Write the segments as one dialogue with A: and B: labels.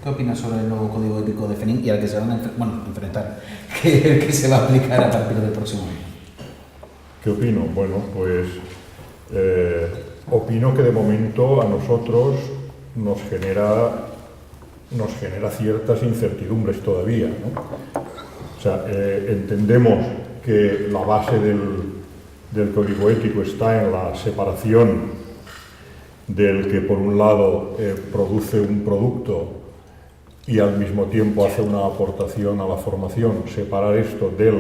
A: ¿Qué opinas sobre el nuevo código ético de FENIC y al que se van a enfrentar, que se va a aplicar a partir del próximo año?
B: ¿Qué opino? Bueno, pues opino que de momento a nosotros nos genera ciertas incertidumbres todavía, ¿no? O sea, entendemos que la base del código ético está en la separación del que por un lado produce un producto y al mismo tiempo hace una aportación a la formación, separar esto del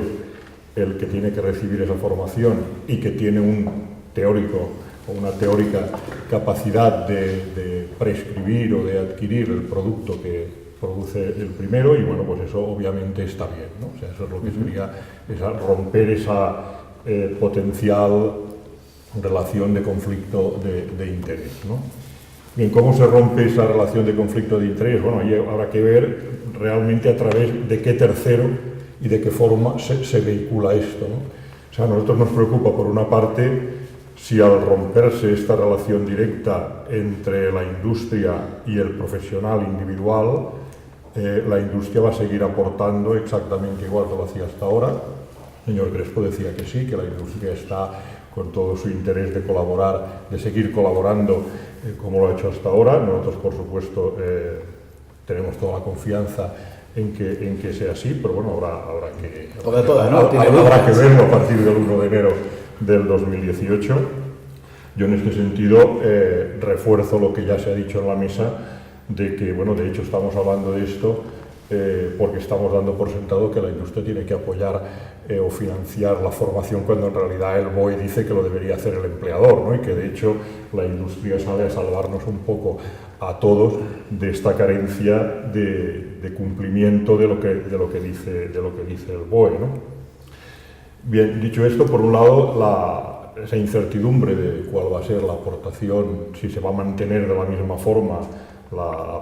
B: el que tiene que recibir esa formación y que tiene un teórico o una teórica capacidad de prescribir o de adquirir el producto que produce el primero, y bueno, pues eso obviamente está bien, ¿no? O sea, eso es lo que sería romper esa potencial relación de conflicto de interés, ¿no? Bien, ¿cómo se rompe esa relación de conflicto de interés? Bueno, ahí habrá que ver realmente a través de qué tercero y de qué forma se vehicula esto, ¿no? O sea, a nosotros nos preocupa, por una parte, si al romperse esta relación directa entre la industria y el profesional individual, la industria va a seguir aportando exactamente igual que lo hacía hasta ahora. El señor Crespo decía que sí, que la industria está con todo su interés de colaborar, de seguir colaborando como lo ha hecho hasta ahora. Nosotros, por supuesto, tenemos toda la confianza en que sea así, pero bueno, habrá que verlo a partir del 1 de enero del 2018. Yo en este sentido refuerzo lo que ya se ha dicho en la mesa, de que, bueno, de hecho estamos hablando de esto porque estamos dando por sentado que la industria tiene que apoyar o financiar la formación, cuando en realidad el BOE dice que lo debería hacer el empleador, ¿no? Y que de hecho la industria sale a salvarnos un poco a todos de esta carencia de cumplimiento de lo que dice el BOE, ¿no? Bien, dicho esto, por un lado, esa incertidumbre de cuál va a ser la aportación, si se va a mantener de la misma forma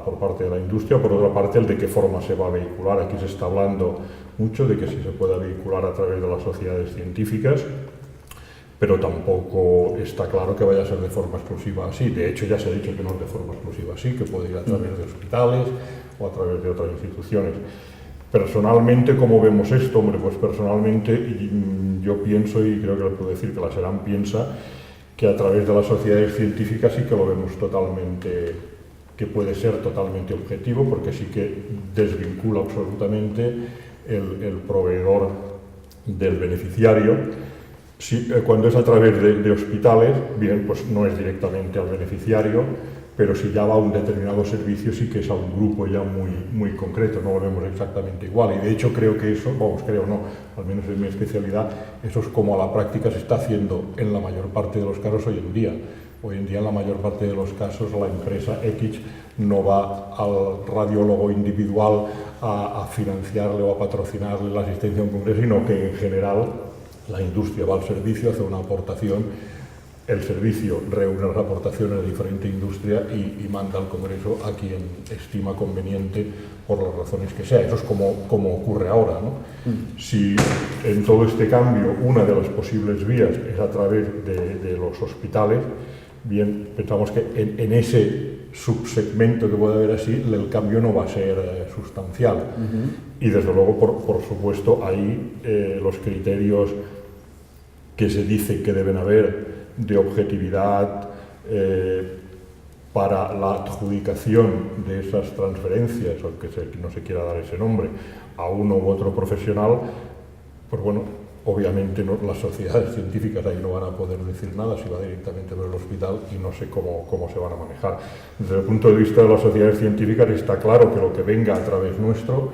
B: por parte de la industria, por otra parte, el de qué forma se va a vehicular. Aquí se está hablando mucho de que si se pueda vehicular a través de las sociedades científicas, pero tampoco está claro que vaya a ser de forma exclusiva así. De hecho, ya se ha dicho que no es de forma exclusiva así, que puede ir a través de hospitales o a través de otras instituciones. Personalmente, ¿cómo vemos esto? Hombre, pues personalmente yo pienso, y creo que lo puedo decir que la SERAM piensa, que a través de las sociedades científicas sí que lo vemos totalmente, que puede ser totalmente objetivo, porque sí que desvincula absolutamente el proveedor del beneficiario. Cuando es a través de hospitales, bien, pues no es directamente al beneficiario, pero si ya va a un determinado servicio sí que es a un grupo ya muy concreto, no lo vemos exactamente igual. Y de hecho creo que eso, creo no, al menos en mi especialidad, eso es como a la práctica se está haciendo en la mayor parte de los casos hoy en día. Hoy en día, en la mayor parte de los casos, la empresa X no va al radiólogo individual a financiarle o a patrocinarle la asistencia a un congreso, sino que en general la industria va al servicio, hace una aportación, el servicio reúne las aportaciones de diferente industria y manda al congreso a quien estima conveniente por las razones que sea. Eso es como ocurre ahora, ¿no? Si en todo este cambio una de las posibles vías es a través de los hospitales, bien, pensamos que en ese subsegmento que puede haber así, el cambio no va a ser sustancial. Y desde luego, por supuesto, ahí los criterios que se dice que deben haber de objetividad para la adjudicación de esas transferencias, aunque no se quiera dar ese nombre, a uno u otro profesional, pues bueno, obviamente las sociedades científicas ahí no van a poder decir nada si va directamente por el hospital, y no sé cómo se van a manejar. Desde el punto de vista de las sociedades científicas está claro que lo que venga a través nuestro,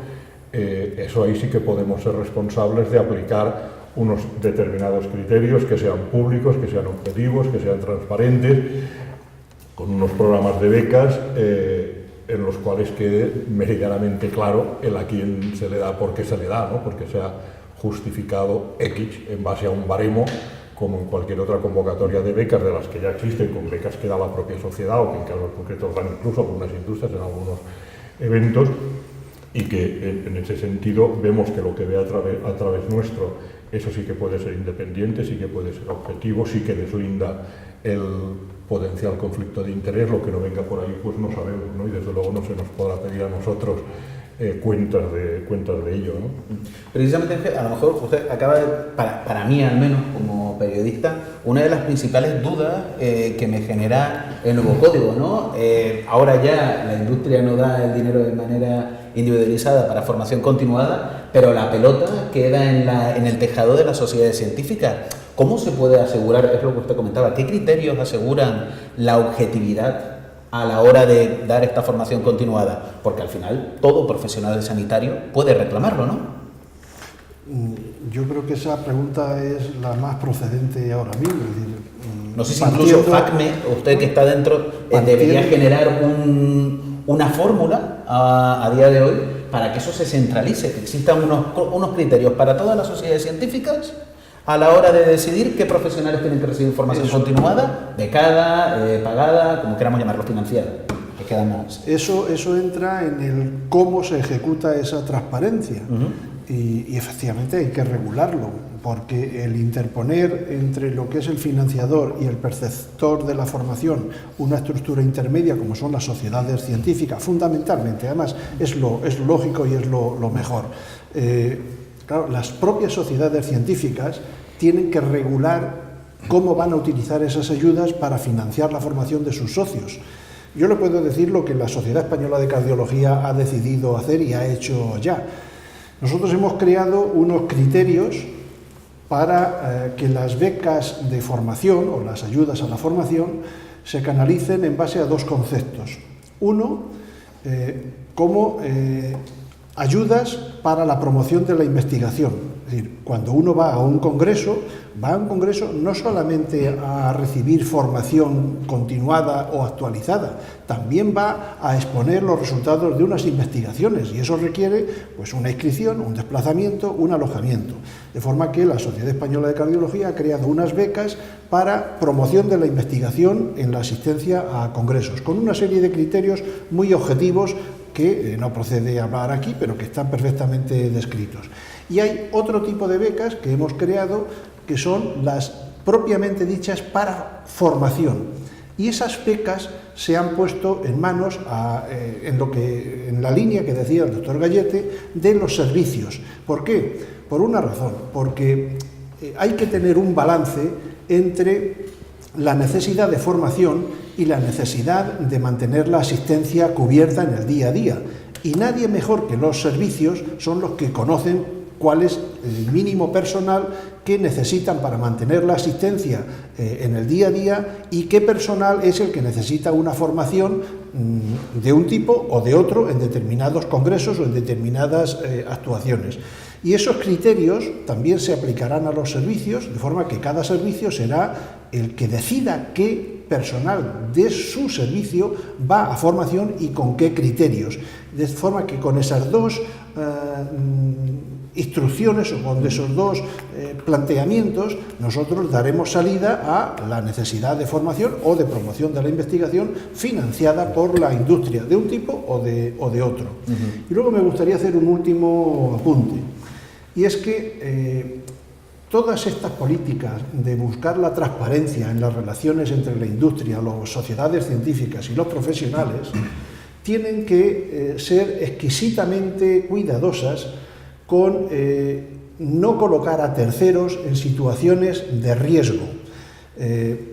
B: eso ahí sí que podemos ser responsables de aplicar unos determinados criterios que sean públicos, que sean objetivos, que sean transparentes, con unos programas de becas en los cuales quede meridianamente claro a quién se le da, por qué se le da, ¿no? Porque se ha justificado X en base a un baremo, como en cualquier otra convocatoria de becas de las que ya existen, con becas que da la propia sociedad o que en casos concretos dan incluso algunas industrias en algunos eventos, y que en ese sentido vemos que lo que ve a través nuestro, eso sí que puede ser independiente, sí que puede ser objetivo, sí que deslinda potencial conflicto de interés. Lo que no venga por ahí, pues no sabemos, ¿no? Y desde luego no se nos podrá pedir a nosotros cuentas de ello, ¿no?
A: Precisamente, a lo mejor usted acaba de, para mí al menos como periodista, una de las principales dudas que me genera el nuevo código, ¿no? Ahora ya la industria no da el dinero de manera individualizada para formación continuada, pero la pelota queda en el tejado de las sociedades científicas. ¿Cómo se puede asegurar, es lo que usted comentaba, qué criterios aseguran la objetividad a la hora de dar esta formación continuada? Porque al final todo profesional sanitario puede reclamarlo, ¿no?
C: Yo creo que esa pregunta es la más procedente ahora mismo. Es decir,
A: no sé si incluso FACME, usted que está dentro, debería generar una fórmula a día de hoy para que eso se centralice, que existan unos criterios para todas las sociedades científicas a la hora de decidir qué profesionales tienen que recibir formación continuada, becada, pagada, como queramos llamarlo, financiada, que queda más.
C: Eso entra en el cómo se ejecuta esa transparencia. Y efectivamente hay que regularlo, porque el interponer entre lo que es el financiador y el perceptor de la formación una estructura intermedia como son las sociedades científicas, fundamentalmente, además es lo lógico y es lo mejor. Claro, las propias sociedades científicas tienen que regular cómo van a utilizar esas ayudas para financiar la formación de sus socios. Yo le puedo decir lo que la Sociedad Española de Cardiología ha decidido hacer y ha hecho ya. Nosotros hemos creado unos criterios para que las becas de formación o las ayudas a la formación se canalicen en base a dos conceptos. Uno, como ayudas para la promoción de la investigación. Es decir, cuando uno va a un congreso no solamente a recibir formación continuada o actualizada, también va a exponer los resultados de unas investigaciones y eso requiere pues una inscripción, un desplazamiento, un alojamiento. De forma que la Sociedad Española de Cardiología ha creado unas becas para promoción de la investigación en la asistencia a congresos, con una serie de criterios muy objetivos que no procede hablar aquí, pero que están perfectamente descritos. Y hay otro tipo de becas que hemos creado que son las propiamente dichas para formación. Y esas becas se han puesto en manos, en la línea que decía el doctor Gallete, de los servicios. ¿Por qué? Por una razón, porque hay que tener un balance entre la necesidad de formación y la necesidad de mantener la asistencia cubierta en el día a día. Y nadie mejor que los servicios son los que conocen cuál es el mínimo personal que necesitan para mantener la asistencia en el día a día y qué personal es el que necesita una formación de un tipo o de otro en determinados congresos o en determinadas actuaciones. Y esos criterios también se aplicarán a los servicios, de forma que cada servicio será el que decida qué personal de su servicio va a formación y con qué criterios. De forma que con esas dos instrucciones o con esos dos planteamientos nosotros daremos salida a la necesidad de formación o de promoción de la investigación financiada por la industria de un tipo o de otro. Y luego me gustaría hacer un último apunte, y es que todas estas políticas de buscar la transparencia en las relaciones entre la industria, las sociedades científicas y los profesionales tienen que ser exquisitamente cuidadosas con no colocar a terceros en situaciones de riesgo,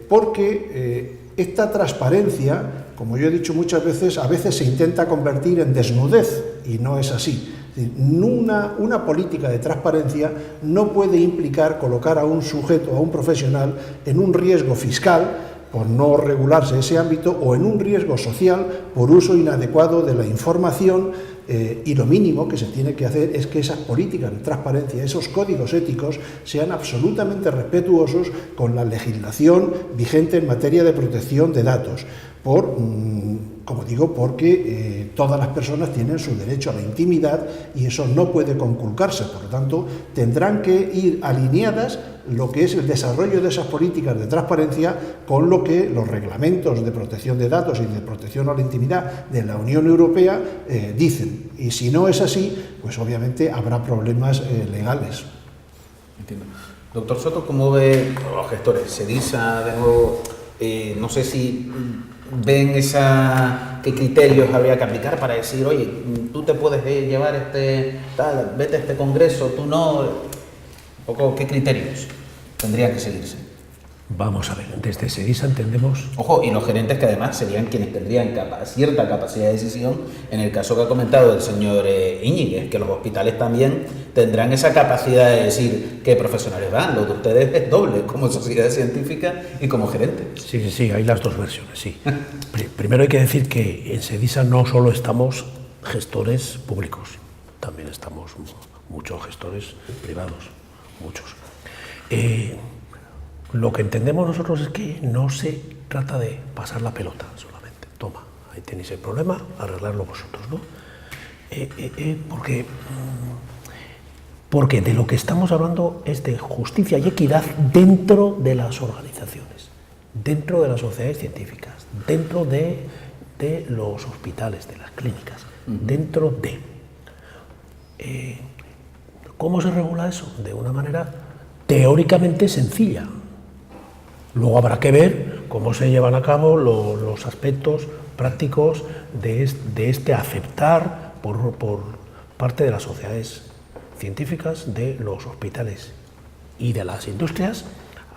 C: porque esta transparencia, como yo he dicho muchas veces, a veces se intenta convertir en desnudez y no es así. Una política de transparencia no puede implicar colocar a un sujeto, a un profesional, en un riesgo fiscal por no regularse ese ámbito o en un riesgo social por uso inadecuado de la información. Y lo mínimo que se tiene que hacer es que esas políticas de transparencia, esos códigos éticos, sean absolutamente respetuosos con la legislación vigente en materia de protección de datos, como digo, porque todas las personas tienen su derecho a la intimidad y eso no puede conculcarse. Por lo tanto, tendrán que ir alineadas lo que es el desarrollo de esas políticas de transparencia con lo que los reglamentos de protección de datos y de protección a la intimidad de la Unión Europea dicen. Y si no es así, pues obviamente habrá problemas legales.
A: Entiendo. Doctor Soto, ¿cómo ve los gestores? SEDISA, de nuevo, No sé si ven qué criterios habría que aplicar para decir, oye, tú te puedes llevar vete a este congreso, tú no. Un poco, ¿qué criterios tendrían que seguirse?
D: Vamos a ver, desde SEDISA entendemos...
A: Ojo, y los gerentes que además serían quienes tendrían cierta capacidad de decisión, en el caso que ha comentado el señor Íñiguez, que los hospitales también tendrán esa capacidad de decir qué profesionales van. Lo de ustedes es doble, como sociedad científica y como gerentes.
D: Sí, hay las dos versiones, sí. Primero hay que decir que en SEDISA no solo estamos gestores públicos, también estamos muchos gestores privados, muchos. Lo que entendemos nosotros es que no se trata de pasar la pelota solamente. Toma, ahí tenéis el problema, arreglarlo vosotros, ¿no? Porque de lo que estamos hablando es de justicia y equidad dentro de las organizaciones, dentro de las sociedades científicas, dentro de los hospitales, de las clínicas, dentro de... ¿Cómo se regula eso? De una manera teóricamente sencilla. Luego habrá que ver cómo se llevan a cabo los aspectos prácticos de este aceptar por parte de las sociedades científicas, de los hospitales y de las industrias,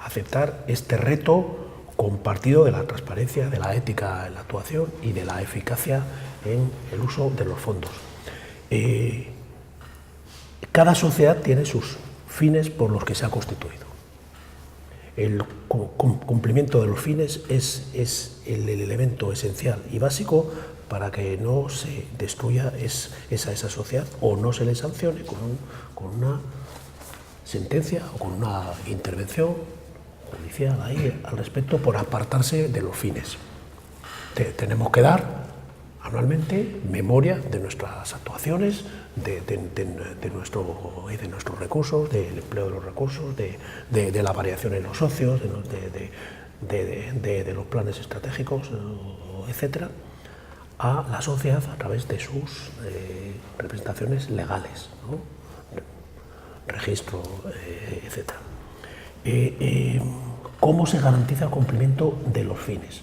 D: aceptar este reto compartido de la transparencia, de la ética en la actuación y de la eficacia en el uso de los fondos. Cada sociedad tiene sus fines por los que se ha constituido. El cumplimiento de los fines es el elemento esencial y básico para que no se destruya esa sociedad o no se le sancione con una sentencia o con una intervención judicial ahí al respecto por apartarse de los fines. Tenemos que dar anualmente memoria de nuestras actuaciones, de nuestros recursos, del empleo de los recursos, de la variación en los socios, de los planes estratégicos, etcétera, a la sociedad a través de sus representaciones legales, ¿no? Registro, etcétera. ¿Cómo se garantiza el cumplimiento de los fines?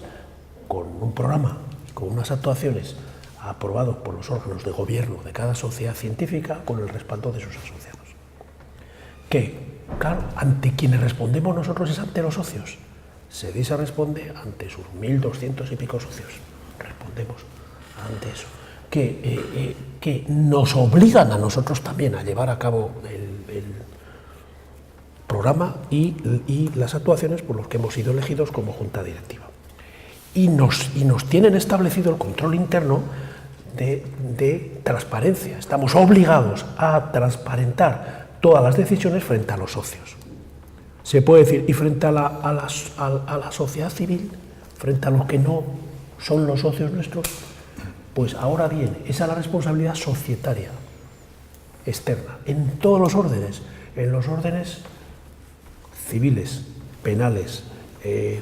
D: Con un programa, con unas actuaciones aprobados por los órganos de gobierno de cada sociedad científica con el respaldo de sus asociados. Que, claro, ante quienes respondemos nosotros es ante los socios. SEDISA responde ante sus 1.200 y pico socios. Respondemos ante eso. Que nos obligan a nosotros también a llevar a cabo el programa y las actuaciones por los que hemos sido elegidos como junta directiva. Y nos tienen establecido el control interno de transparencia. Estamos obligados a transparentar todas las decisiones frente a los socios. Se puede decir, y frente a la sociedad civil, frente a los que no son los socios nuestros, pues ahora bien, esa es la responsabilidad societaria externa, en todos los órdenes, en los órdenes civiles, penales,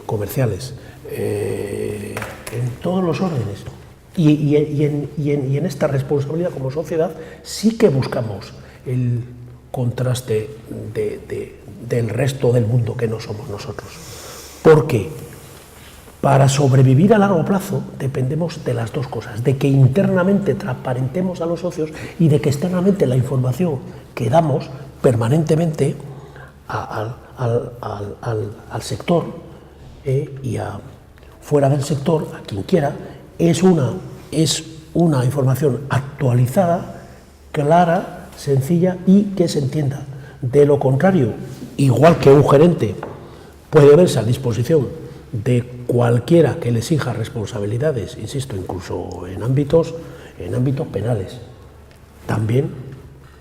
D: comerciales, en todos los órdenes. Y en esta responsabilidad como sociedad sí que buscamos el contraste del resto del mundo que no somos nosotros. Porque para sobrevivir a largo plazo dependemos de las dos cosas, de que internamente transparentemos a los socios y de que externamente la información que damos permanentemente al sector y fuera del sector, a quien quiera, es una información actualizada, clara, sencilla y que se entienda. De lo contrario, igual que un gerente puede verse a disposición de cualquiera que le exija responsabilidades, insisto, incluso en ámbitos penales, también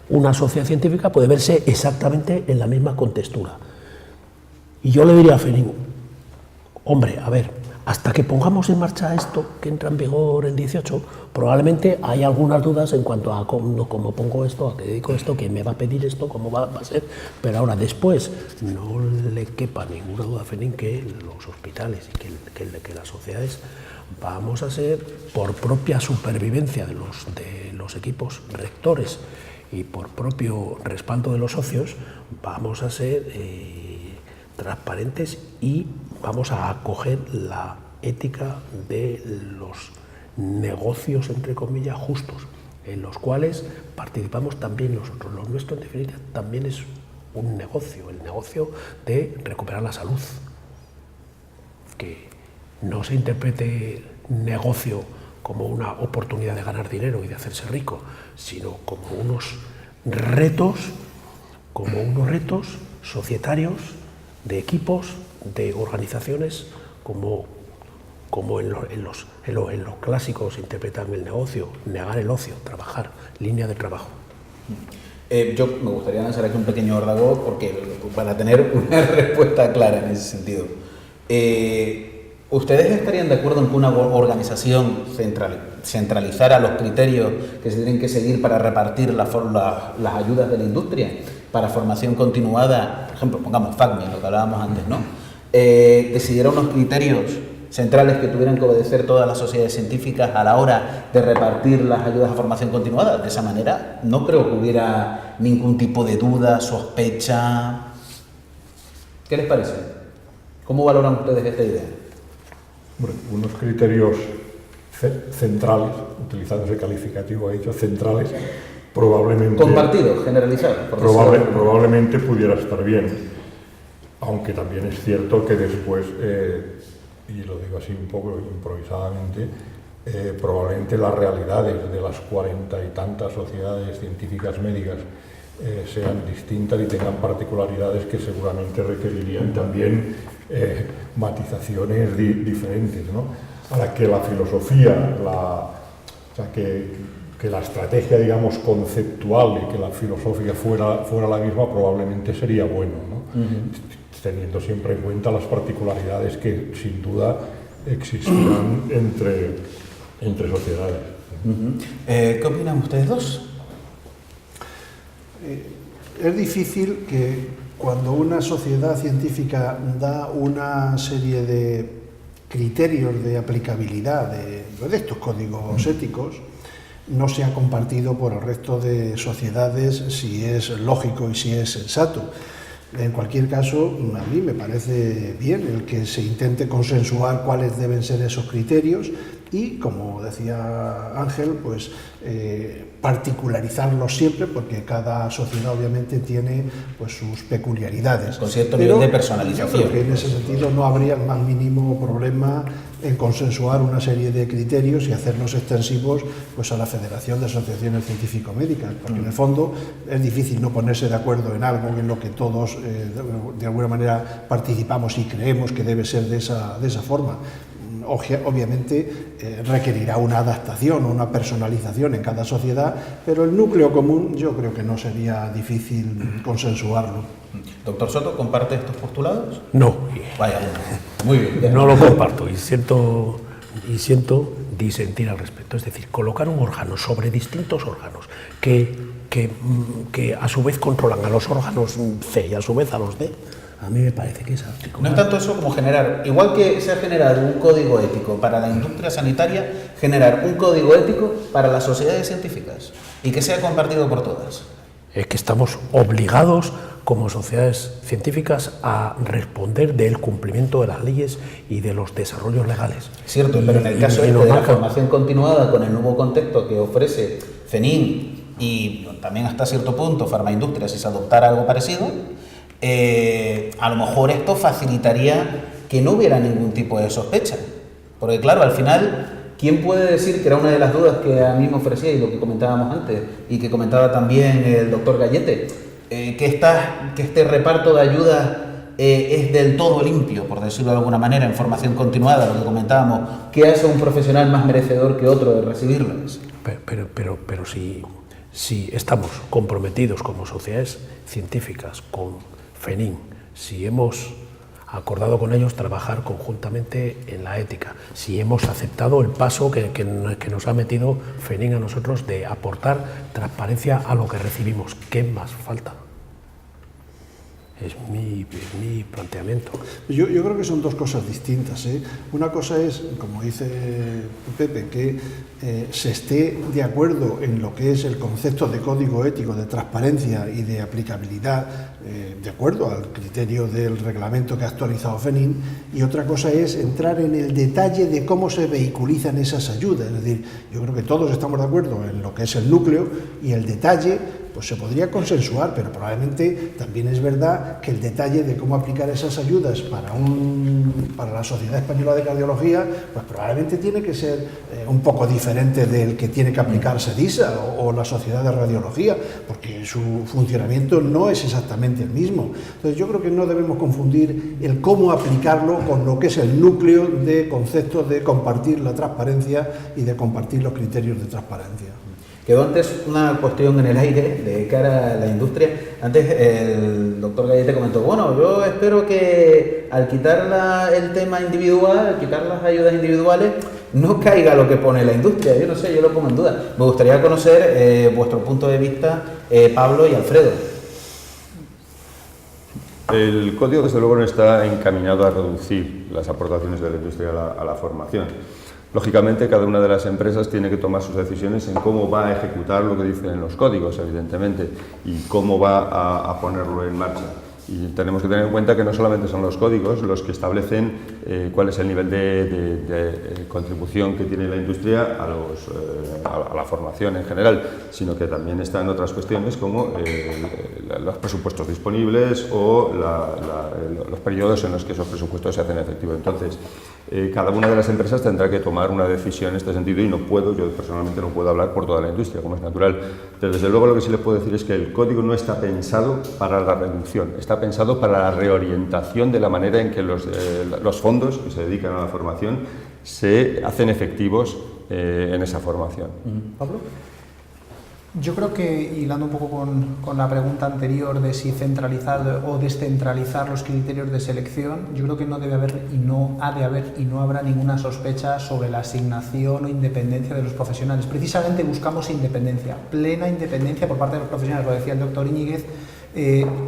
D: una sociedad científica puede verse exactamente en la misma contextura. Y yo le diría a Fenin, hombre, a ver, hasta que pongamos en marcha esto, que entra en vigor el 18, probablemente hay algunas dudas en cuanto a cómo pongo esto, a qué dedico esto, quién me va a pedir esto, cómo va a ser. Pero ahora, después, no le quepa ninguna duda a Fenin que los hospitales y que las sociedades vamos a ser, por propia supervivencia de los equipos rectores y por propio respaldo de los socios, vamos a ser transparentes y vamos a acoger la ética de los negocios, entre comillas, justos, en los cuales participamos también nosotros. Lo nuestro, en definitiva, también es un negocio, el negocio de recuperar la salud. Que no se interprete negocio como una oportunidad de ganar dinero y de hacerse rico, sino como unos retos societarios, de equipos, de organizaciones, como en los clásicos interpretan el negocio, negar el ocio, trabajar, línea de trabajo.
A: Yo me gustaría lanzar aquí un pequeño órdago para tener una respuesta clara en ese sentido. ¿Ustedes estarían de acuerdo en que una organización centralizara los criterios que se tienen que seguir para repartir las ayudas de la industria para formación continuada? Por ejemplo, pongamos FACMI, lo que hablábamos antes, ¿no? Decidiera unos criterios centrales que tuvieran que obedecer todas las sociedades científicas a la hora de repartir las ayudas a formación continuada. De esa manera no creo que hubiera ningún tipo de duda, sospecha. ¿Qué les parece? ¿Cómo valoran ustedes esta idea?
B: Bueno, unos criterios centrales, utilizando ese calificativo, he dicho centrales, probablemente...
A: Compartidos, generalizados.
B: Probablemente pudiera estar bien, aunque también es cierto que después, y lo digo así un poco improvisadamente, probablemente las realidades de las 40 y tantas sociedades científicas médicas sean distintas y tengan particularidades que seguramente requerirían también matizaciones diferentes, ¿no? Para que la filosofía, que la estrategia, digamos, conceptual y que la filosofía fuera la misma, probablemente sería bueno, ¿no? Teniendo siempre en cuenta las particularidades que sin duda existirán entre sociedades.
A: ¿Qué opinan ustedes dos?
C: Es difícil que cuando una sociedad científica da una serie de criterios de aplicabilidad de estos códigos éticos, no sea compartido por el resto de sociedades si es lógico y si es sensato. En cualquier caso, a mí me parece bien el que se intente consensuar cuáles deben ser esos criterios y, como decía Ángel, pues particularizarlos siempre, porque cada sociedad obviamente tiene pues sus peculiaridades.
A: Con cierto nivel de personalización.
C: Yo creo que en ese sentido no habría el más mínimo problema en consensuar una serie de criterios y hacerlos extensivos pues a la Federación de Asociaciones Científico-Médicas, porque en el fondo es difícil no ponerse de acuerdo en algo en lo que todos de alguna manera participamos y creemos que debe ser de esa forma. Obviamente requerirá una adaptación o una personalización en cada sociedad, pero el núcleo común yo creo que no sería difícil consensuarlo.
A: Doctor Soto, ¿comparte estos postulados?
D: No.
A: Vaya, muy bien.
D: No lo comparto y siento disentir al respecto. Es decir, colocar un órgano sobre distintos órganos que a su vez controlan a los órganos C y a su vez a los D, a mí me parece que es articulado.
A: No es tanto eso como generar, igual que se ha generado un código ético para la industria sanitaria, generar un código ético para las sociedades científicas y que sea compartido por todas.
D: Es que estamos obligados como sociedades científicas a responder del cumplimiento de las leyes y de los desarrollos legales.
A: Cierto, pero en el caso de la formación continuada con el nuevo contexto que ofrece FENIN y también hasta cierto punto Farmaindustria, si se adoptara algo parecido, a lo mejor esto facilitaría que no hubiera ningún tipo de sospecha. Porque claro, al final, ¿quién puede decir, que era una de las dudas que a mí me ofrecía y lo que comentábamos antes, y que comentaba también el doctor Gallete, que este reparto de ayudas es del todo limpio, por decirlo de alguna manera, en formación continuada, lo que comentábamos, que hace un profesional más merecedor que otro de recibirlas?
D: Pero si estamos comprometidos como sociedades científicas con FENIN, si hemos acordado con ellos trabajar conjuntamente en la ética, si hemos aceptado el paso que nos ha metido FENIN a nosotros de aportar transparencia a lo que recibimos, ¿qué más falta? Es mi planteamiento.
C: Yo creo que son dos cosas distintas, ¿eh? Una cosa es, como dice Pepe, que se esté de acuerdo en lo que es el concepto de código ético, de transparencia y de aplicabilidad, de acuerdo al criterio del reglamento que ha actualizado FENIN, y otra cosa es entrar en el detalle de cómo se vehiculizan esas ayudas. Es decir, yo creo que todos estamos de acuerdo en lo que es el núcleo, y el detalle pues se podría consensuar, pero probablemente también es verdad que el detalle de cómo aplicar esas ayudas para la Sociedad Española de Cardiología, pues probablemente tiene que ser un poco diferente del que tiene que aplicar SEDISA o la Sociedad de Radiología, porque su funcionamiento no es exactamente el mismo. Entonces yo creo que no debemos confundir el cómo aplicarlo con lo que es el núcleo de conceptos de compartir la transparencia y de compartir los criterios de transparencia.
A: Quedó antes una cuestión en el aire de cara a la industria. Antes el doctor Gallete comentó, bueno, yo espero que al quitar el tema individual, al quitar las ayudas individuales, no caiga lo que pone la industria. Yo no sé, yo lo pongo en duda. Me gustaría conocer vuestro punto de vista, Pablo y Alfredo.
E: El código, desde luego, no está encaminado a reducir las aportaciones de la industria a la formación. Lógicamente, cada una de las empresas tiene que tomar sus decisiones en cómo va a ejecutar lo que dicen los códigos, evidentemente, y cómo va a ponerlo en marcha. Y tenemos que tener en cuenta que no solamente son los códigos los que establecen cuál es el nivel de contribución que tiene la industria a la formación en general, sino que también están otras cuestiones como los presupuestos disponibles o los periodos en los que esos presupuestos se hacen efectivos. Entonces, cada una de las empresas tendrá que tomar una decisión en este sentido y yo personalmente no puedo hablar por toda la industria, como es natural. Pero desde luego lo que sí les puedo decir es que el código no está pensado para la reducción, está pensado para la reorientación de la manera en que los fondos que se dedican a la formación se hacen efectivos en esa formación.
A: ¿Pablo?
F: Yo creo que, hilando un poco con la pregunta anterior de si centralizar o descentralizar los criterios de selección, yo creo que no debe haber y no ha de haber y no habrá ninguna sospecha sobre la asignación o independencia de los profesionales. Precisamente buscamos independencia, plena independencia por parte de los profesionales, lo decía el doctor Íñiguez.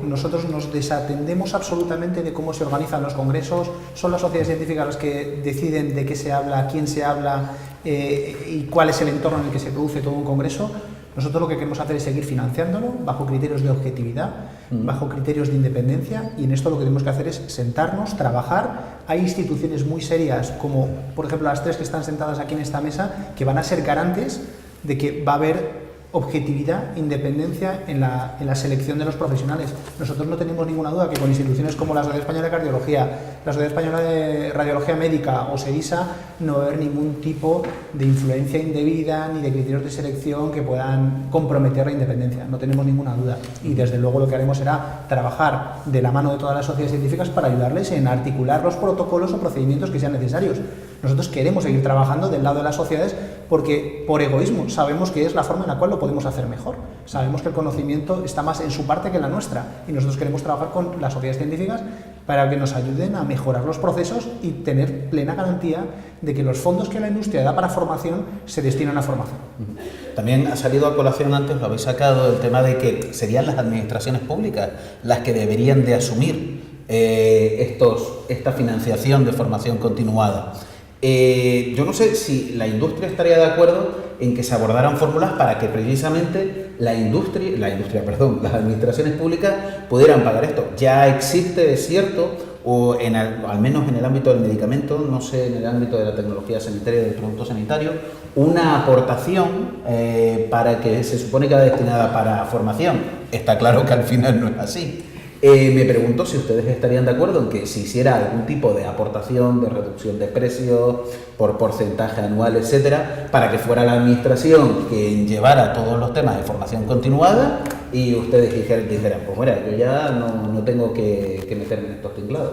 F: Nosotros nos desatendemos absolutamente de cómo se organizan los congresos, son las sociedades científicas las que deciden de qué se habla, quién se habla y cuál es el entorno en el que se produce todo un congreso. Nosotros lo que queremos hacer es seguir financiándolo bajo criterios de objetividad, bajo criterios de independencia, y en esto lo que tenemos que hacer es sentarnos, trabajar. Hay instituciones muy serias, como por ejemplo las tres que están sentadas aquí en esta mesa, que van a ser garantes de que va a haber objetividad, independencia en la selección de los profesionales. Nosotros no tenemos ninguna duda que con instituciones como la Sociedad Española de Cardiología, la Sociedad Española de Radiología Médica o SEDISA no va a haber ningún tipo de influencia indebida ni de criterios de selección que puedan comprometer la independencia. No tenemos ninguna duda. Y desde luego lo que haremos será trabajar de la mano de todas las sociedades científicas para ayudarles en articular los protocolos o procedimientos que sean necesarios. Nosotros queremos seguir trabajando del lado de las sociedades porque, por egoísmo, sabemos que es la forma en la cual lo podemos hacer mejor. Sabemos que el conocimiento está más en su parte que en la nuestra y nosotros queremos trabajar con las sociedades científicas para que nos ayuden a mejorar los procesos y tener plena garantía de que los fondos que la industria da para formación se destinan a formación.
A: También ha salido a colación, antes lo habéis sacado, el tema de que serían las administraciones públicas las que deberían de asumir esta financiación de formación continuada. Yo no sé si la industria estaría de acuerdo en que se abordaran fórmulas para que precisamente las administraciones públicas pudieran pagar esto. Ya existe, es cierto, o al menos en el ámbito del medicamento, no sé, en el ámbito de la tecnología sanitaria y del producto sanitario, una aportación para que se supone que va destinada para formación. Está claro que al final no es así. Me pregunto si ustedes estarían de acuerdo en que se hiciera algún tipo de aportación, de reducción de precios, por porcentaje anual, etcétera, para que fuera la administración quien llevara todos los temas de formación continuada y ustedes dijeran, pues mira, yo ya no tengo que meterme en estos tinglados.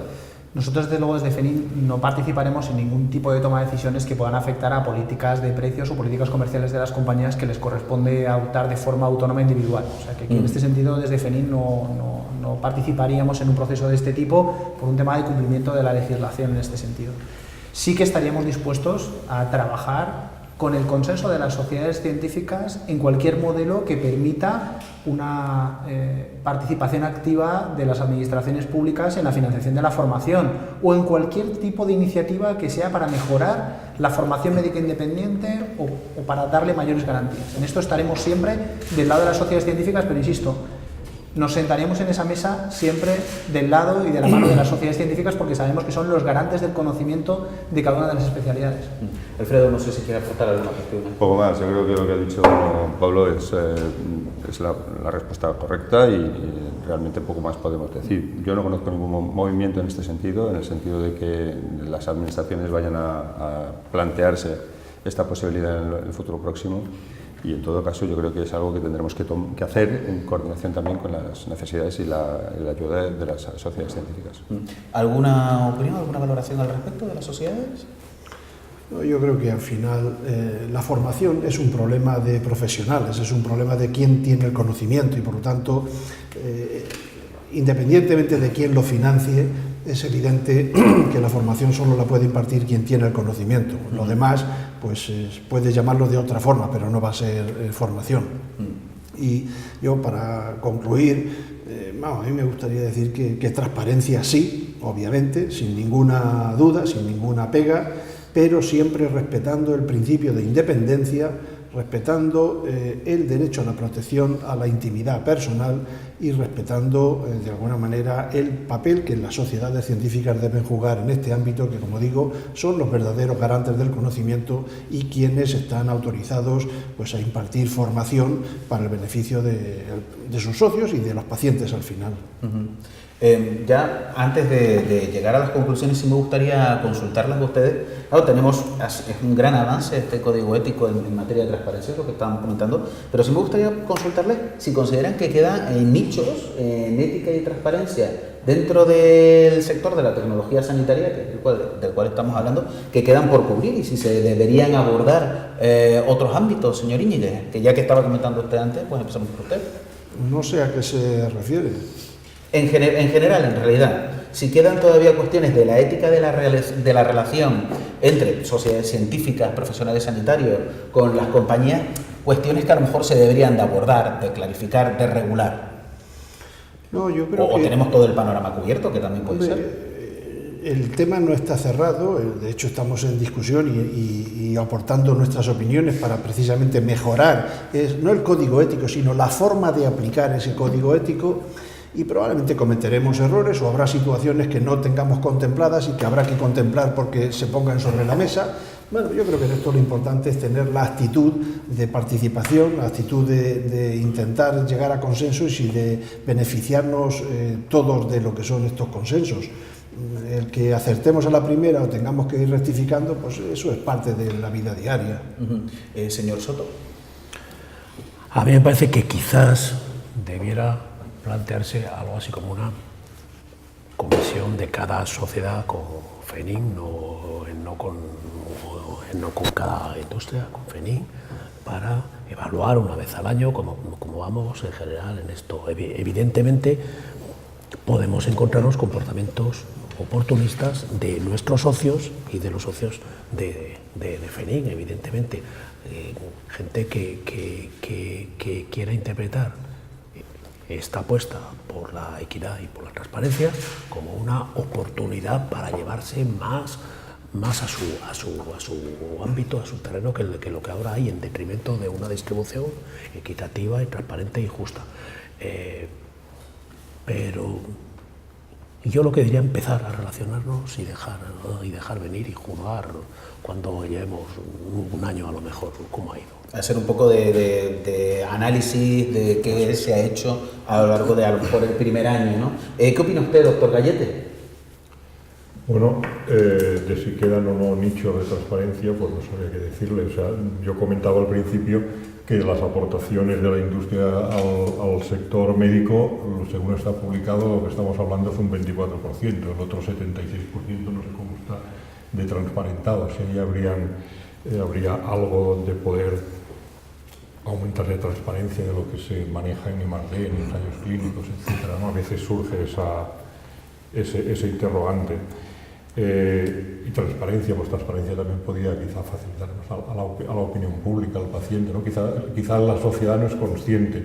F: Nosotros, desde luego, desde FENIN no participaremos en ningún tipo de toma de decisiones que puedan afectar a políticas de precios o políticas comerciales de las compañías que les corresponde adoptar de forma autónoma individual. O sea, que aquí, en este sentido, desde FENIN no participaríamos en un proceso de este tipo por un tema de cumplimiento de la legislación en este sentido. Sí que estaríamos dispuestos a trabajar con el consenso de las sociedades científicas en cualquier modelo que permita una participación activa de las administraciones públicas en la financiación de la formación o en cualquier tipo de iniciativa que sea para mejorar la formación médica independiente o para darle mayores garantías. En esto estaremos siempre del lado de las sociedades científicas, pero insisto, nos sentaríamos en esa mesa siempre del lado y de la mano de las sociedades científicas porque sabemos que son los garantes del conocimiento de cada una de las especialidades.
A: Alfredo, no sé si quiere aportar alguna cuestión.
E: Un poco más, yo creo que lo que ha dicho Pablo es la respuesta correcta y realmente poco más podemos decir. Yo no conozco ningún movimiento en este sentido, en el sentido de que las administraciones vayan a plantearse esta posibilidad en el futuro próximo. Y en todo caso yo creo que es algo que tendremos que hacer en coordinación también con las necesidades y la ayuda de las sociedades científicas.
A: ¿Alguna opinión, alguna valoración al respecto de las sociedades?
C: Yo creo que al final la formación es un problema de profesionales, es un problema de quién tiene el conocimiento y por lo tanto, independientemente de quién lo financie, es evidente que la formación solo la puede impartir quien tiene el conocimiento. Lo demás, pues puedes llamarlo de otra forma, pero no va a ser formación. Y yo, para concluir, a mí me gustaría decir que transparencia sí, obviamente, sin ninguna duda, sin ninguna pega, pero siempre respetando el principio de independencia, respetando el derecho a la protección a la intimidad personal y respetando de alguna manera el papel que las sociedades científicas deben jugar en este ámbito, que como digo son los verdaderos garantes del conocimiento y quienes están autorizados pues, a impartir formación para el beneficio de sus socios y de los pacientes al final.
A: Ya antes de llegar a las conclusiones, sí me gustaría consultarlas a ustedes. Claro, tenemos un gran avance este código ético en materia de transparencia, es lo que estábamos comentando, pero sí me gustaría consultarles si consideran que quedan nichos en ética y transparencia dentro del sector de la tecnología sanitaria, que es del cual estamos hablando, que quedan por cubrir y si se deberían abordar otros ámbitos, señor Íñiguez, que ya que estaba comentando usted antes, pues empezamos por usted.
C: No sé a qué se refiere.
A: En general, en realidad, si quedan todavía cuestiones de la ética de la relación entre sociedades científicas, profesionales sanitarios, con las compañías, cuestiones que a lo mejor se deberían de abordar, de clarificar, de regular.
C: No, yo creo
A: o
C: que
A: tenemos todo el panorama cubierto, que también puede ser.
C: El tema no está cerrado, de hecho estamos en discusión y aportando nuestras opiniones para precisamente mejorar, no el código ético, sino la forma de aplicar ese código ético. Y probablemente cometeremos errores o habrá situaciones que no tengamos contempladas y que habrá que contemplar porque se pongan sobre la mesa. Bueno, yo creo que en esto lo importante es tener la actitud de participación, la actitud de intentar llegar a consensos y de beneficiarnos todos de lo que son estos consensos. El que acertemos a la primera o tengamos que ir rectificando, pues eso es parte de la vida diaria.
A: Señor Soto.
D: A mí me parece que quizás debiera plantearse algo así como una comisión de cada sociedad con FENIN, no con cada industria, con FENIN, para evaluar una vez al año cómo vamos en general en esto. Evidentemente podemos encontrarnos comportamientos oportunistas de nuestros socios y de los socios de FENIN, evidentemente. Gente que quiera interpretar esta apuesta por la equidad y por la transparencia como una oportunidad para llevarse más a su ámbito, a su terreno, que lo que ahora hay, en detrimento de una distribución equitativa y transparente y justa. Pero yo lo que diría, empezar a relacionarnos y dejar venir y juzgar cuando llevemos un año a lo mejor cómo ha ido.
A: Hacer un poco de análisis de qué se ha hecho a lo largo de a lo mejor el primer año, ¿no? ¿Qué opina usted, doctor Gallete?
B: Bueno, de si quedan o no nichos de transparencia, pues no sabría qué decirle. O sea, yo comentaba al principio que las aportaciones de la industria al sector médico, según está publicado, lo que estamos hablando es un 24%, el otro 76% no sé cómo está de transparentado. Si ahí habría algo donde poder aumentar la transparencia de lo que se maneja en I+D, en ensayos clínicos, etcétera, ¿no? A veces surge ese interrogante. transparencia, pues transparencia también podría quizá facilitar más a la opinión pública, al paciente, ¿no? Quizá la sociedad no es consciente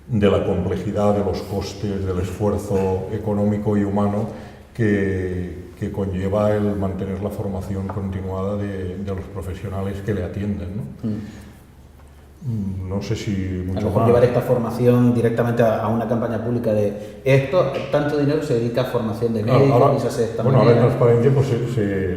B: de la complejidad, de los costes, del esfuerzo económico y humano que conlleva el mantener la formación continuada de los profesionales que le atienden, ¿no? No sé si
A: a lo mejor llevar esta formación directamente a una campaña pública de esto, tanto dinero se dedica a formación de médicos,
B: ahora,
A: y se hace de esta
B: bueno,
A: manera.
B: ahora en transparencia pues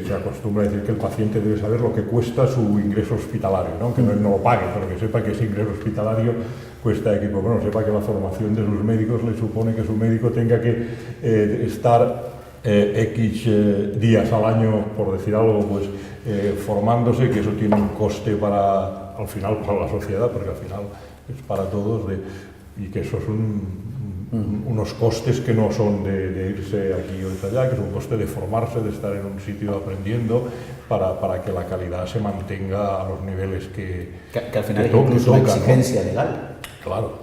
B: se acostumbra a decir que el paciente debe saber lo que cuesta su ingreso hospitalario, ¿no? Que no lo pague, pero que sepa que ese ingreso hospitalario cuesta equipo. Bueno, sepa que la formación de sus médicos le supone que su médico tenga que estar X días al año, por decir algo, pues formándose, que eso tiene un coste al final para la sociedad, porque al final es para todos, y que eso son unos costes que no son de irse aquí o allá, que es un coste de formarse, de estar en un sitio aprendiendo, para que la calidad se mantenga a los niveles que
A: al final es incluso una exigencia, ¿no? Legal.
B: Claro.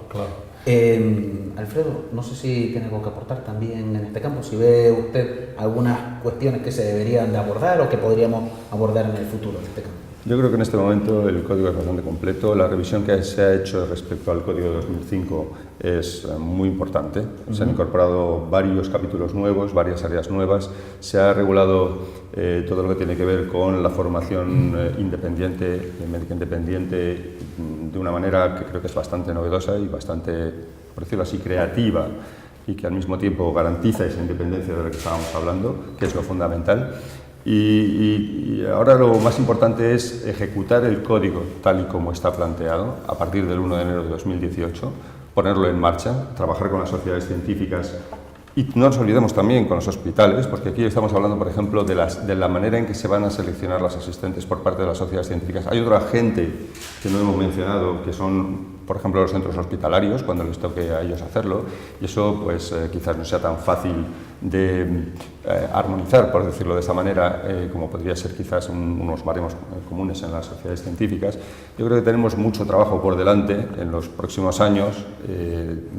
A: Alfredo, no sé si tiene algo que aportar también en este campo, si ve usted algunas cuestiones que se deberían de abordar o que podríamos abordar en el futuro en este campo.
E: Yo creo que en este momento el código es bastante completo. La revisión que se ha hecho respecto al código de 2005 es muy importante. Se han incorporado varios capítulos nuevos, varias áreas nuevas. Se ha regulado todo lo que tiene que ver con la formación independiente, médica independiente, de una manera que creo que es bastante novedosa y bastante, por decirlo así, creativa, y que al mismo tiempo garantiza esa independencia de la que estábamos hablando, que es lo fundamental. Y ahora lo más importante es ejecutar el código tal y como está planteado a partir del 1 de enero de 2018, ponerlo en marcha, trabajar con las sociedades científicas y no nos olvidemos también con los hospitales, porque aquí estamos hablando, por ejemplo, de la manera en que se van a seleccionar las asistentes por parte de las sociedades científicas. Hay otra gente que no hemos mencionado, que son, por ejemplo, los centros hospitalarios, cuando les toque a ellos hacerlo, y eso pues quizás no sea tan fácil de armonizar, por decirlo de esta manera, como podría ser quizás unos baremos comunes en las sociedades científicas. Yo creo que tenemos mucho trabajo por delante en los próximos años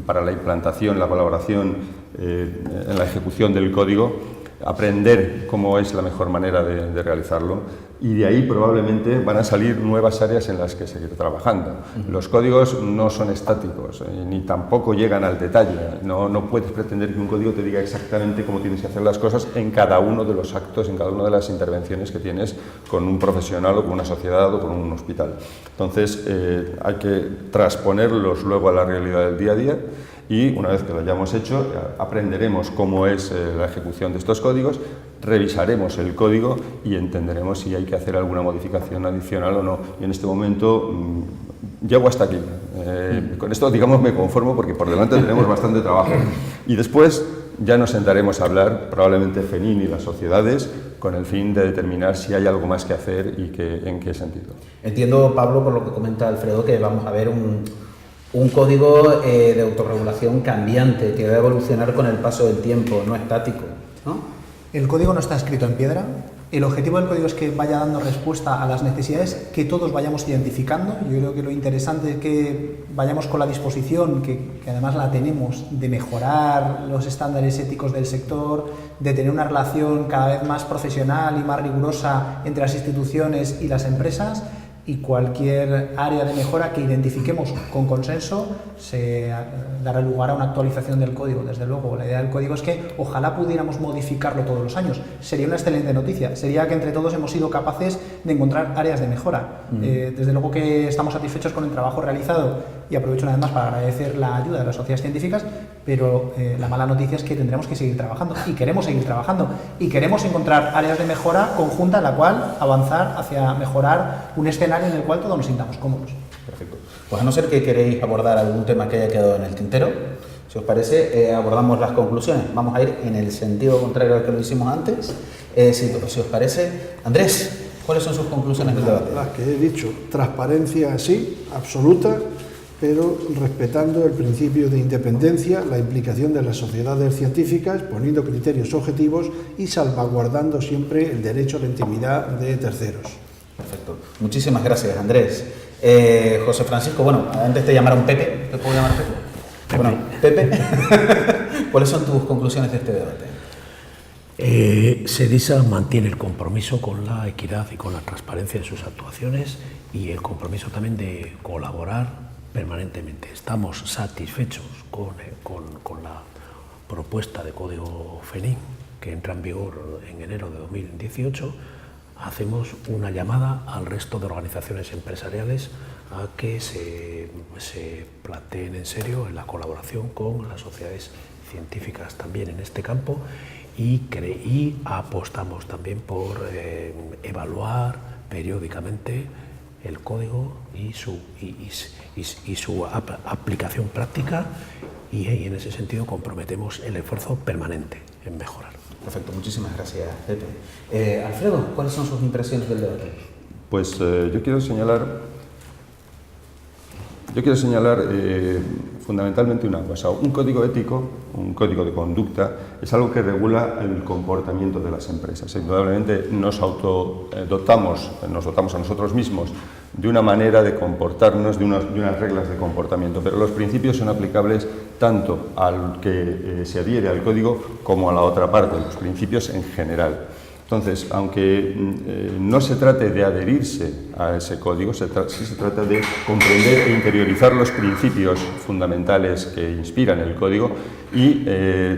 E: para la implantación, la colaboración en la ejecución del código, aprender cómo es la mejor manera de realizarlo, y de ahí probablemente van a salir nuevas áreas en las que seguir trabajando. Los códigos no son estáticos, ni tampoco llegan al detalle. No puedes pretender que un código te diga exactamente cómo tienes que hacer las cosas en cada uno de los actos, en cada una de las intervenciones que tienes con un profesional o con una sociedad o con un hospital. Entonces hay que transponerlos luego a la realidad del día a día, y una vez que lo hayamos hecho, aprenderemos cómo es la ejecución de estos códigos, revisaremos el código y entenderemos si hay que hacer alguna modificación adicional o no. Y en este momento llego hasta aquí. Con esto, digamos, me conformo, porque por delante tenemos bastante trabajo. Y después ya nos sentaremos a hablar, probablemente FENIN y las sociedades, con el fin de determinar si hay algo más que hacer y en qué sentido.
A: Entiendo, Pablo, por lo que comenta Alfredo, que vamos a ver un código de autorregulación cambiante, que va a evolucionar con el paso del tiempo, no estático, ¿no?
F: El código no está escrito en piedra. El objetivo del código es que vaya dando respuesta a las necesidades que todos vayamos identificando. Yo creo que lo interesante es que vayamos con la disposición, que además la tenemos, de mejorar los estándares éticos del sector, de tener una relación cada vez más profesional y más rigurosa entre las instituciones y las empresas, y cualquier área de mejora que identifiquemos con consenso se dará lugar a una actualización del código. Desde luego, la idea del código es que ojalá pudiéramos modificarlo todos los años. Sería una excelente noticia. Sería que entre todos hemos sido capaces de encontrar áreas de mejora. Desde luego que estamos satisfechos con el trabajo realizado, y aprovecho una vez más para agradecer la ayuda de las sociedades científicas, pero la mala noticia es que tendremos que seguir trabajando, y queremos seguir trabajando, y queremos encontrar áreas de mejora conjunta en la cual avanzar hacia mejorar un escenario en el cual todos nos sintamos cómodos.
A: Perfecto. Pues a no ser que queréis abordar algún tema que haya quedado en el tintero, si os parece, abordamos las conclusiones. Vamos a ir en el sentido contrario al que lo hicimos antes. Si os parece, Andrés, ¿cuáles son sus conclusiones del debate?
C: Las que he dicho: transparencia sí, absoluta, pero respetando el principio de independencia, la implicación de las sociedades científicas, poniendo criterios objetivos y salvaguardando siempre el derecho a la intimidad de terceros.
A: Perfecto. Muchísimas gracias, Andrés. José Francisco, bueno, antes te llamaron Pepe, ¿te puedo llamar Pepe? Bueno, Pepe, ¿cuáles son tus conclusiones de este debate?
D: SEDISA mantiene el compromiso con la equidad y con la transparencia de sus actuaciones y el compromiso también de colaborar permanentemente. Estamos satisfechos con la propuesta de Código FENIC que entra en vigor en enero de 2018. Hacemos una llamada al resto de organizaciones empresariales a que se planteen en serio en la colaboración con las sociedades científicas también en este campo y apostamos también por evaluar periódicamente el código y su aplicación práctica y en ese sentido comprometemos el esfuerzo permanente en mejorar.
A: Perfecto, muchísimas gracias, Pepe. Alfredo, ¿cuáles son sus impresiones del debate?
E: Pues yo quiero señalar fundamentalmente una cosa. Un código ético, un código de conducta, es algo que regula el comportamiento de las empresas. Indudablemente nos dotamos a nosotros mismos de una manera de comportarnos, de unas reglas de comportamiento, pero los principios son aplicables tanto al que se adhiere al código como a la otra parte, los principios en general. Entonces, aunque no se trate de adherirse a ese código, sí se trata de comprender e interiorizar los principios fundamentales que inspiran el código y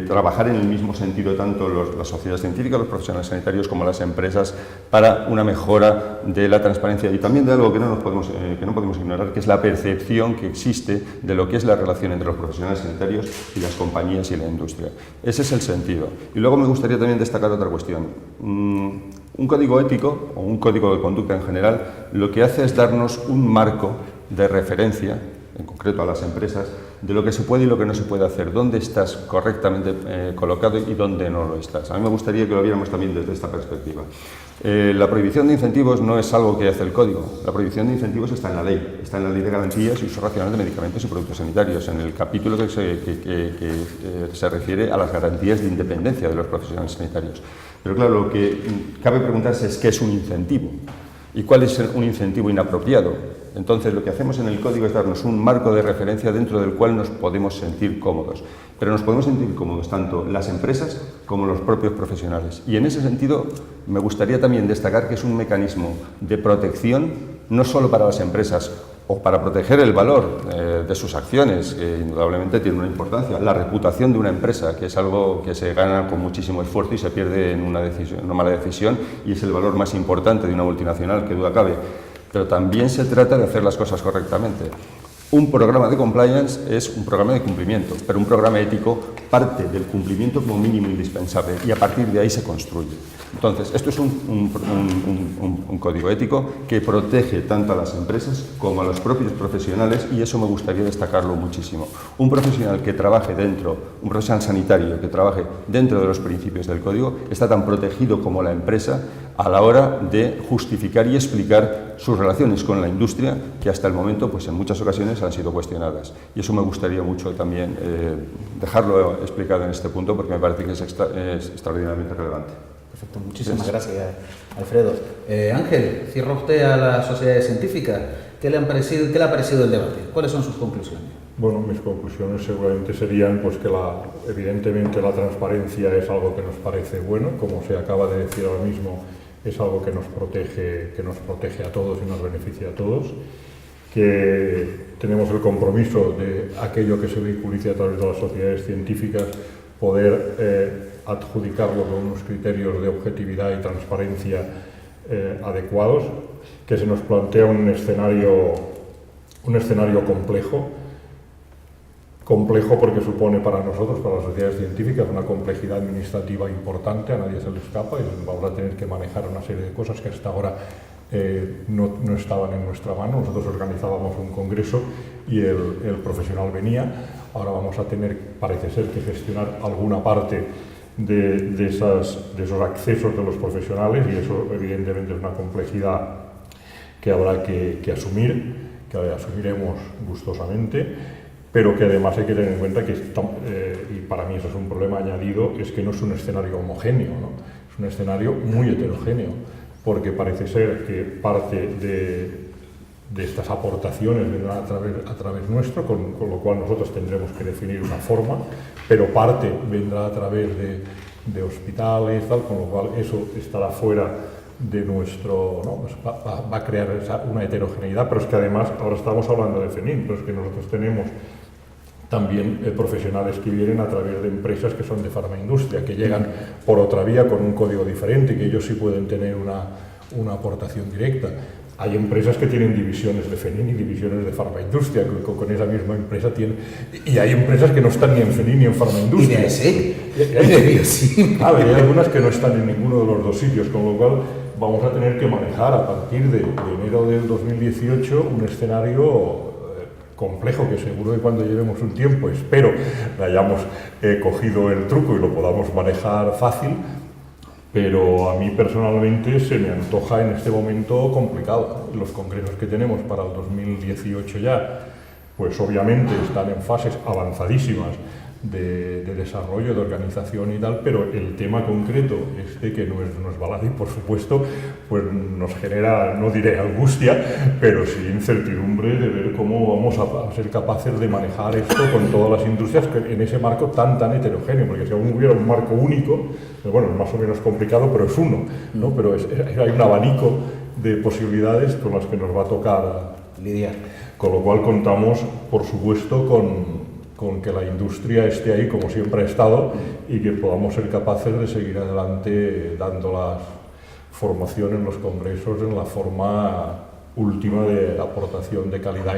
E: trabajar en el mismo sentido tanto las sociedades científicas, los profesionales sanitarios como las empresas para una mejora de la transparencia y también de algo que no podemos ignorar, que es la percepción que existe de lo que es la relación entre los profesionales sanitarios y las compañías y la industria. Ese es el sentido. Y luego me gustaría también destacar otra cuestión. Un código ético o un código de conducta en general lo que hace es darnos un marco de referencia, en concreto a las empresas, de lo que se puede y lo que no se puede hacer, dónde estás correctamente colocado y dónde no lo estás. A mí me gustaría que lo viéramos también desde esta perspectiva. La prohibición de incentivos no es algo que hace el código. La prohibición de incentivos está en la ley de garantías y uso racional de medicamentos y productos sanitarios, en el capítulo que se refiere a las garantías de independencia de los profesionales sanitarios. Pero claro, lo que cabe preguntarse es qué es un incentivo y cuál es un incentivo inapropiado. Entonces, lo que hacemos en el código es darnos un marco de referencia dentro del cual nos podemos sentir cómodos. Pero nos podemos sentir cómodos tanto las empresas como los propios profesionales. Y en ese sentido, me gustaría también destacar que es un mecanismo de protección no solo para las empresas o para proteger el valor de sus acciones, que indudablemente tiene una importancia, la reputación de una empresa, que es algo que se gana con muchísimo esfuerzo y se pierde en una mala decisión, y es el valor más importante de una multinacional, que duda cabe. Pero también se trata de hacer las cosas correctamente. Un programa de compliance es un programa de cumplimiento, pero un programa ético parte del cumplimiento como mínimo indispensable y a partir de ahí se construye. Entonces, esto es un código ético que protege tanto a las empresas como a los propios profesionales y eso me gustaría destacarlo muchísimo. Un profesional que trabaje un profesional sanitario que trabaje dentro de los principios del código está tan protegido como la empresa a la hora de justificar y explicar sus relaciones con la industria que hasta el momento, pues en muchas ocasiones han sido cuestionadas. Y eso me gustaría mucho también dejarlo explicado en este punto porque me parece que es extraordinariamente relevante.
A: Perfecto, muchísimas gracias, Alfredo. Ángel, cierra usted a las sociedades científicas. ¿Qué le ha parecido el debate? ¿Cuáles son sus conclusiones?
B: Bueno, mis conclusiones seguramente serían pues que evidentemente la transparencia es algo que nos parece bueno, como se acaba de decir ahora mismo, es algo que nos protege a todos y nos beneficia a todos, que tenemos el compromiso de aquello que se vehiculice a través de las sociedades científicas, poder adjudicarlo con unos criterios de objetividad y transparencia adecuados, que se nos plantea un escenario complejo porque supone para nosotros, para las sociedades científicas, una complejidad administrativa importante, a nadie se le escapa y vamos a tener que manejar una serie de cosas que hasta ahora no estaban en nuestra mano. Nosotros organizábamos un congreso y el profesional venía, ahora vamos a tener, parece ser, que gestionar alguna parte de esos accesos de los profesionales y eso evidentemente es una complejidad que habrá que asumir, que asumiremos gustosamente, pero que además hay que tener en cuenta que, y para mí eso es un problema añadido, es que no es un escenario homogéneo, ¿no? Es un escenario muy heterogéneo, porque parece ser que parte de estas aportaciones vendrán a través nuestro, con lo cual nosotros tendremos que definir una forma, pero parte vendrá a través de hospitales, tal, con lo cual eso estará fuera de nuestro, ¿no? Pues va a crear una heterogeneidad, pero es que además ahora estamos hablando de FENIN, pero es que nosotros tenemos también profesionales que vienen a través de empresas que son de farmaindustria, que llegan por otra vía con un código diferente, que ellos sí pueden tener una aportación directa. Hay empresas que tienen divisiones de FENIN y divisiones de farmaindustria, que con esa misma empresa tienen... Y hay empresas que no están ni en FENIN ni en farmaindustria.
A: Y de sí.
B: Sí. Claro, hay algunas que no están en ninguno de los dos sitios, con lo cual vamos a tener que manejar a partir de enero del 2018 un escenario complejo, que seguro que cuando llevemos un tiempo, espero, le hayamos cogido el truco y lo podamos manejar fácil, pero a mí personalmente se me antoja en este momento complicado. Los congresos que tenemos para el 2018 ya, pues obviamente están en fases avanzadísimas de desarrollo, de organización y tal, pero el tema concreto, que no es baladí, por supuesto, pues nos genera, no diré angustia, pero sí incertidumbre de ver cómo vamos a ser capaces de manejar esto con todas las industrias en ese marco tan heterogéneo, porque si aún hubiera un marco único, bueno, es más o menos complicado, pero es uno, ¿no? Pero hay un abanico de posibilidades con las que nos va a tocar
A: lidiar.
B: Con lo cual contamos, por supuesto, con que la industria esté ahí como siempre ha estado y que podamos ser capaces de seguir adelante dando la formación en los congresos en la forma última de aportación de calidad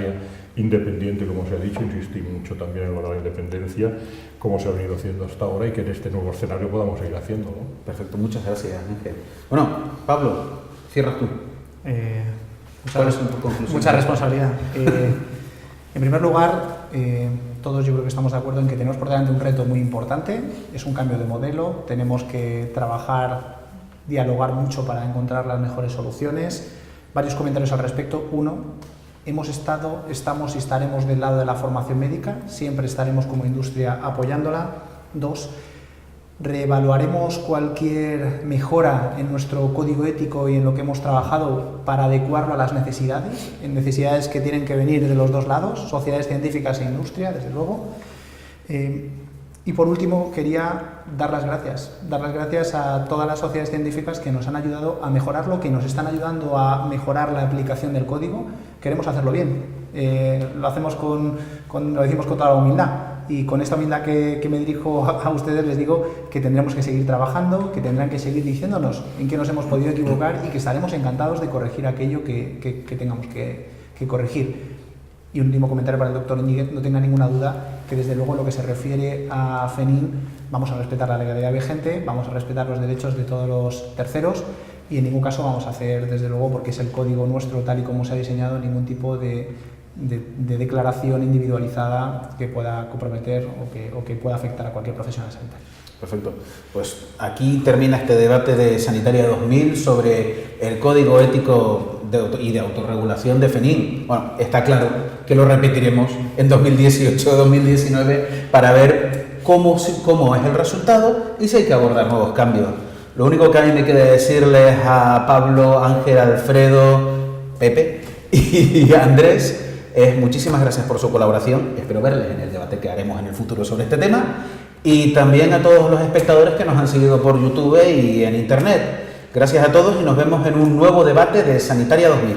B: independiente, como se ha dicho, insistí mucho también en lo de la independencia, como se ha venido haciendo hasta ahora y que en este nuevo escenario podamos seguir haciéndolo.
A: Perfecto, muchas gracias, Ángel. Bueno, Pablo, cierras tú. ¿Cuáles son tus conclusiones?
F: Mucha responsabilidad. En primer lugar, todos yo creo que estamos de acuerdo en que tenemos por delante un reto muy importante, es un cambio de modelo, tenemos que trabajar, dialogar mucho para encontrar las mejores soluciones. Varios comentarios al respecto. Uno, estamos y estaremos del lado de la formación médica, siempre estaremos como industria apoyándola. Dos, reevaluaremos cualquier mejora en nuestro código ético y en lo que hemos trabajado para adecuarlo a las necesidades, en necesidades que tienen que venir de los dos lados, sociedades científicas e industria, desde luego. Y por último, quería dar las gracias a todas las sociedades científicas que nos han ayudado a mejorarlo, que nos están ayudando a mejorar la aplicación del código. Queremos hacerlo bien, lo decimos con toda la humildad. Y con esta humildad que me dirijo a ustedes les digo que tendremos que seguir trabajando, que tendrán que seguir diciéndonos en qué nos hemos podido equivocar y que estaremos encantados de corregir aquello que tengamos que corregir. Y un último comentario para el doctor Íñiguez, no tenga ninguna duda que desde luego en lo que se refiere a FENIN vamos a respetar la legalidad vigente, vamos a respetar los derechos de todos los terceros y en ningún caso vamos a hacer, desde luego, porque es el código nuestro tal y como se ha diseñado, ningún tipo de declaración individualizada que pueda comprometer o que pueda afectar a cualquier profesional sanitario.
A: Perfecto. Pues aquí termina este debate de Sanitaria 2000 sobre el código ético y de autorregulación de FENIN. Bueno, está claro que lo repetiremos en 2018-2019 para ver cómo es el resultado y si hay que abordar nuevos cambios. Lo único que a mí me queda decirles a Pablo, Ángel, Alfredo, Pepe y Andrés es muchísimas gracias por su colaboración. Espero verles en el debate que haremos en el futuro sobre este tema. Y también a todos los espectadores que nos han seguido por YouTube y en Internet. Gracias a todos y nos vemos en un nuevo debate de Sanitaria 2000.